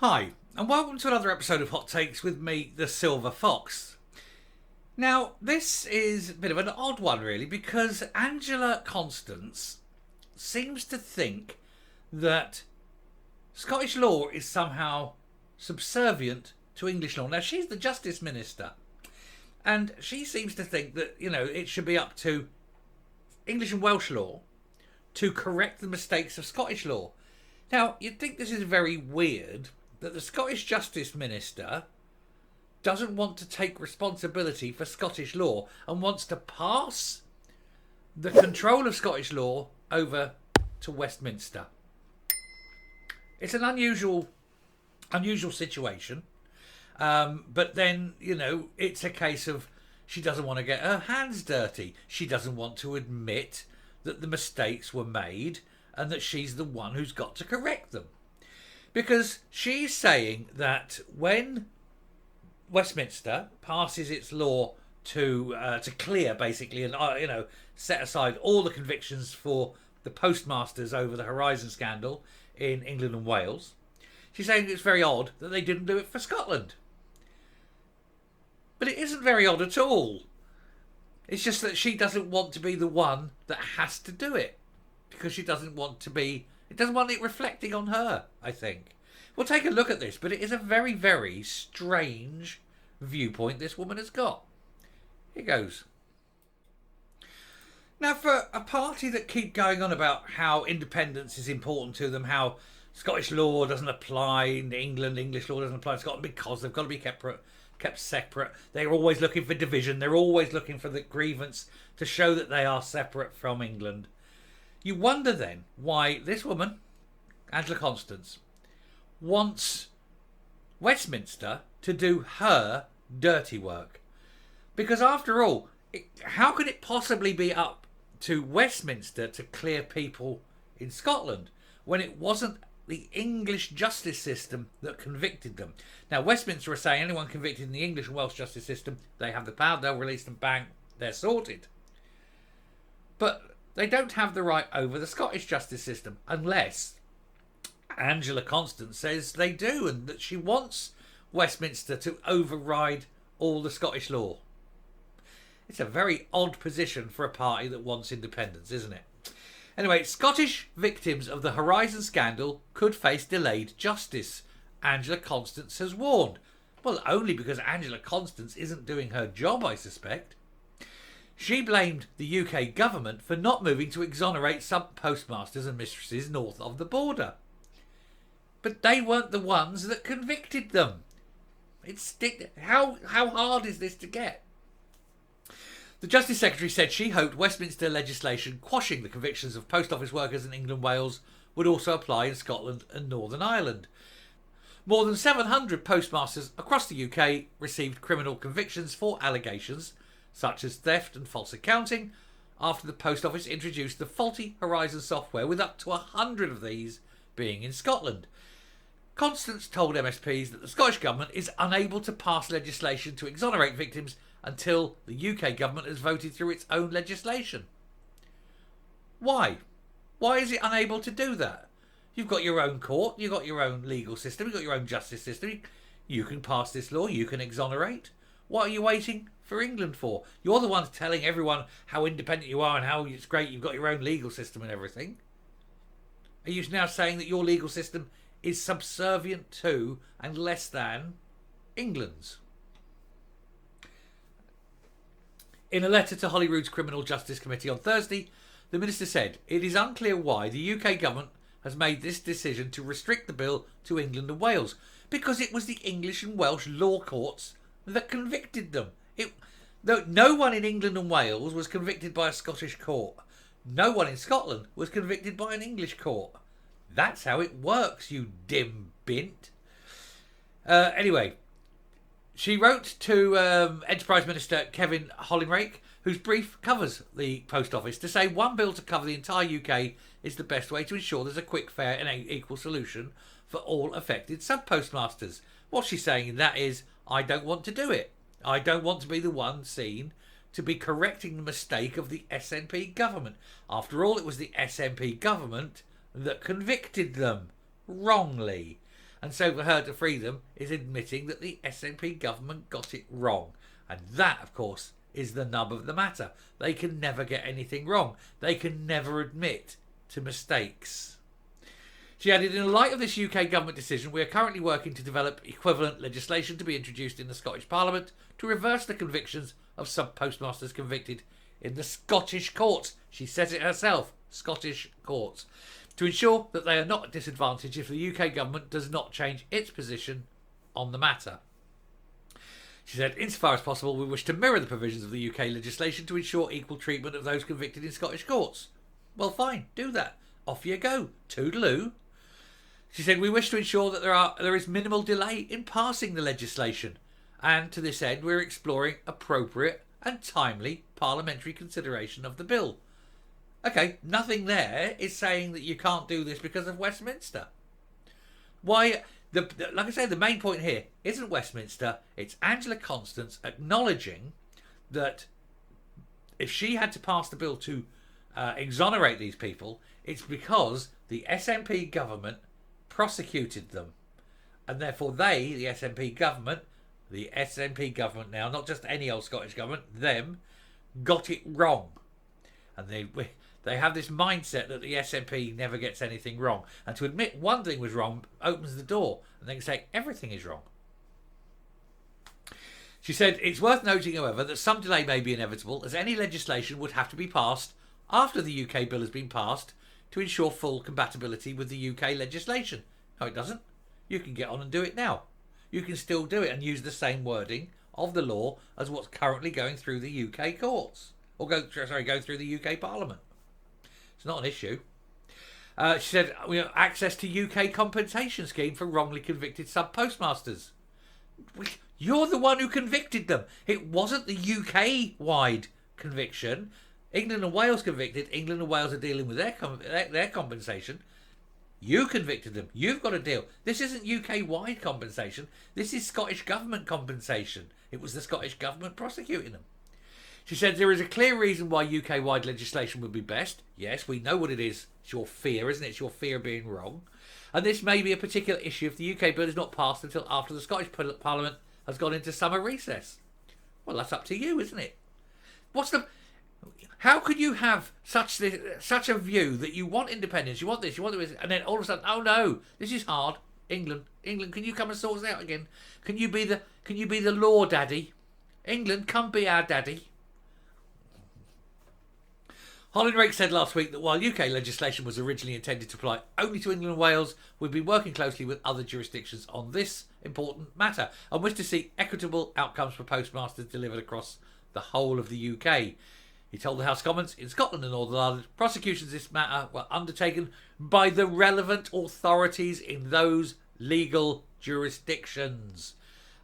Hi, and welcome to another episode of Hot Takes with me, the Silver Fox. Now, this is a bit of an odd one, really, because Angela Constance seems to think that Scottish law is somehow subservient to English law. Now, she's the Justice Minister, and she seems to think that, it should be up to English and Welsh law to correct the mistakes of Scottish law. Now, you'd think this is very weird that the Scottish Justice Minister doesn't want to take responsibility for Scottish law and wants to pass the control of Scottish law over to Westminster. It's an unusual situation, but then, it's a case of she doesn't want to get her hands dirty. She doesn't want to admit that the mistakes were made and that she's the one who's got to correct them. Because she's saying that when Westminster passes its law to clear, basically, and set aside all the convictions for the postmasters over the Horizon scandal in England and Wales, she's saying it's very odd that they didn't do it for Scotland. But it isn't very odd at all. It's just that she doesn't want to be the one that has to do it, because she doesn't want it reflecting on her, I think. We'll take a look at this, but it is a very, very strange viewpoint this woman has got. Here goes. Now, for a party that keep going on about how independence is important to them, how Scottish law doesn't apply in England, English law doesn't apply in Scotland because they've got to be kept separate. They're always looking for division. They're always looking for the grievance to show that they are separate from England. You wonder then why this woman, Angela Constance, wants Westminster to do her dirty work. Because after all, how could it possibly be up to Westminster to clear people in Scotland when it wasn't the English justice system that convicted them? Now, Westminster are saying anyone convicted in the English and Welsh justice system, they have the power, they'll release them, bang, they're sorted. But they don't have the right over the Scottish justice system unless Angela Constance says they do, and that she wants Westminster to override all the Scottish law. It's a very odd position for a party that wants independence, isn't it? Anyway, Scottish victims of the Horizon scandal could face delayed justice, Angela Constance has warned. Well, only because Angela Constance isn't doing her job, I suspect. She blamed the UK government for not moving to exonerate some postmasters and mistresses north of the border. But they weren't the ones that convicted them. How hard is this to get? The Justice Secretary said she hoped Westminster legislation quashing the convictions of post office workers in England and Wales would also apply in Scotland and Northern Ireland. More than 700 postmasters across the UK received criminal convictions for allegations such as theft and false accounting after the Post Office introduced the faulty Horizon software, with up to 100 of these being in Scotland. Constance told MSPs that the Scottish Government is unable to pass legislation to exonerate victims until the UK Government has voted through its own legislation. Why? Why is it unable to do that? You've got your own court, you've got your own legal system, you've got your own justice system. You can pass this law, you can exonerate. What are you waiting for England for? You're the ones telling everyone how independent you are and how it's great you've got your own legal system and everything. Are you now saying that your legal system is subservient to and less than England's? In a letter to Holyrood's Criminal Justice Committee on Thursday, the Minister said it is unclear why the UK Government has made this decision to restrict the bill to England and Wales, because it was the English and Welsh law courts that convicted them. No one in England and Wales was convicted by a Scottish court. No one in Scotland was convicted by an English court. That's how it works, you dim bint. Anyway, she wrote to Enterprise Minister Kevin Hollinrake, whose brief covers the Post Office, to say one bill to cover the entire UK is the best way to ensure there's a quick, fair and equal solution for all affected sub-postmasters. What she's saying in that is, I don't want to do it. I don't want to be the one seen to be correcting the mistake of the SNP government. After all, it was the SNP government that convicted them wrongly. And so for her to free them is admitting that the SNP government got it wrong. And that, of course, is the nub of the matter. They can never get anything wrong. They can never admit to mistakes. She added, in the light of this UK government decision, we are currently working to develop equivalent legislation to be introduced in the Scottish Parliament to reverse the convictions of sub-postmasters convicted in the Scottish courts. She says it herself, Scottish courts, to ensure that they are not at disadvantage if the UK government does not change its position on the matter. She said, insofar as possible, we wish to mirror the provisions of the UK legislation to ensure equal treatment of those convicted in Scottish courts. Well, fine, do that. Off you go. Toodaloo. She said, we wish to ensure that there is minimal delay in passing the legislation, and to this end we're exploring appropriate and timely parliamentary consideration of the bill. Okay, nothing there is saying that you can't do this because of Westminster. Why? Like I say, the main point here isn't Westminster, it's Angela Constance acknowledging that if she had to pass the bill to exonerate these people, it's because the SNP government prosecuted them, and therefore they, the SNP government now, not just any old Scottish government, them, got it wrong. And they have this mindset that the SNP never gets anything wrong, and to admit one thing was wrong opens the door, and they can say everything is wrong. She said, it's worth noting, however, that some delay may be inevitable, as any legislation would have to be passed after the UK bill has been passed to ensure full compatibility with the UK legislation. No, it doesn't. You can get on and do it now. You can still do it and use the same wording of the law as what's currently going through the UK courts, or go through the UK Parliament. It's not an issue. She said, access to UK compensation scheme for wrongly convicted sub-postmasters. You're the one who convicted them. It wasn't the UK-wide conviction. England and Wales convicted. England and Wales are dealing with their compensation. You convicted them. You've got a deal. This isn't UK-wide compensation. This is Scottish Government compensation. It was the Scottish Government prosecuting them. She said there is a clear reason why UK-wide legislation would be best. Yes, we know what it is. It's your fear, isn't it? It's your fear of being wrong. And this may be a particular issue if the UK bill is not passed until after the Scottish Parliament has gone into summer recess. Well, that's up to you, isn't it? How could you have such a view that you want independence, you want this, and then all of a sudden, oh no, this is hard. England, can you come and sort us out again? Can you be the law daddy? England, come be our daddy. Hollingake said last week that while UK legislation was originally intended to apply only to England and Wales, we've been working closely with other jurisdictions on this important matter and wish to see equitable outcomes for postmasters delivered across the whole of the UK. He told the House of Commons, in Scotland and Northern Ireland, prosecutions in this matter were undertaken by the relevant authorities in those legal jurisdictions,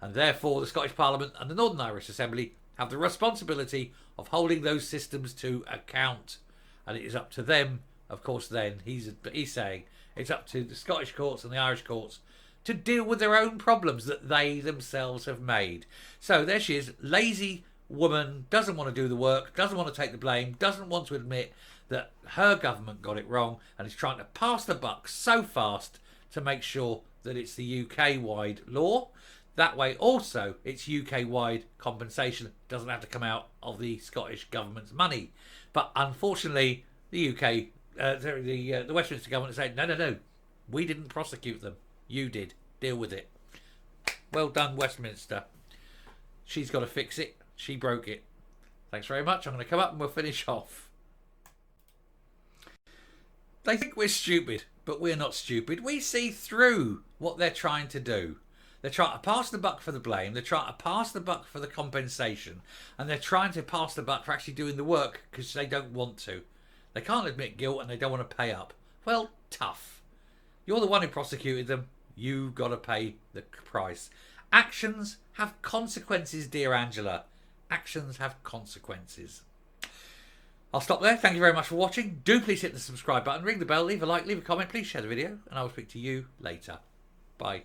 and therefore the Scottish Parliament and the Northern Irish Assembly have the responsibility of holding those systems to account. And it is up to them, of course, then, he's saying, it's up to the Scottish courts and the Irish courts to deal with their own problems that they themselves have made. So there she is, lazy woman, doesn't want to do the work, doesn't want to take the blame, doesn't want to admit that her government got it wrong, and is trying to pass the buck so fast to make sure that it's the UK-wide law. That way also it's UK-wide compensation, doesn't have to come out of the Scottish Government's money. But unfortunately the the Westminster Government said, no, we didn't prosecute them, you did, deal with it. Well done, Westminster. She's got to fix it. She broke it. Thanks very much. I'm going to come up and we'll finish off. They think we're stupid, but we're not stupid. We see through what they're trying to do. They're trying to pass the buck for the blame. They're trying to pass the buck for the compensation. And they're trying to pass the buck for actually doing the work because they don't want to. They can't admit guilt and they don't want to pay up. Well, tough. You're the one who prosecuted them. You've got to pay the price. Actions have consequences, dear Angela. Actions have consequences. I'll stop there. Thank you very much for watching. Do please hit the subscribe button, ring the bell, leave a like, leave a comment. Please share the video, and I will speak to you later. Bye.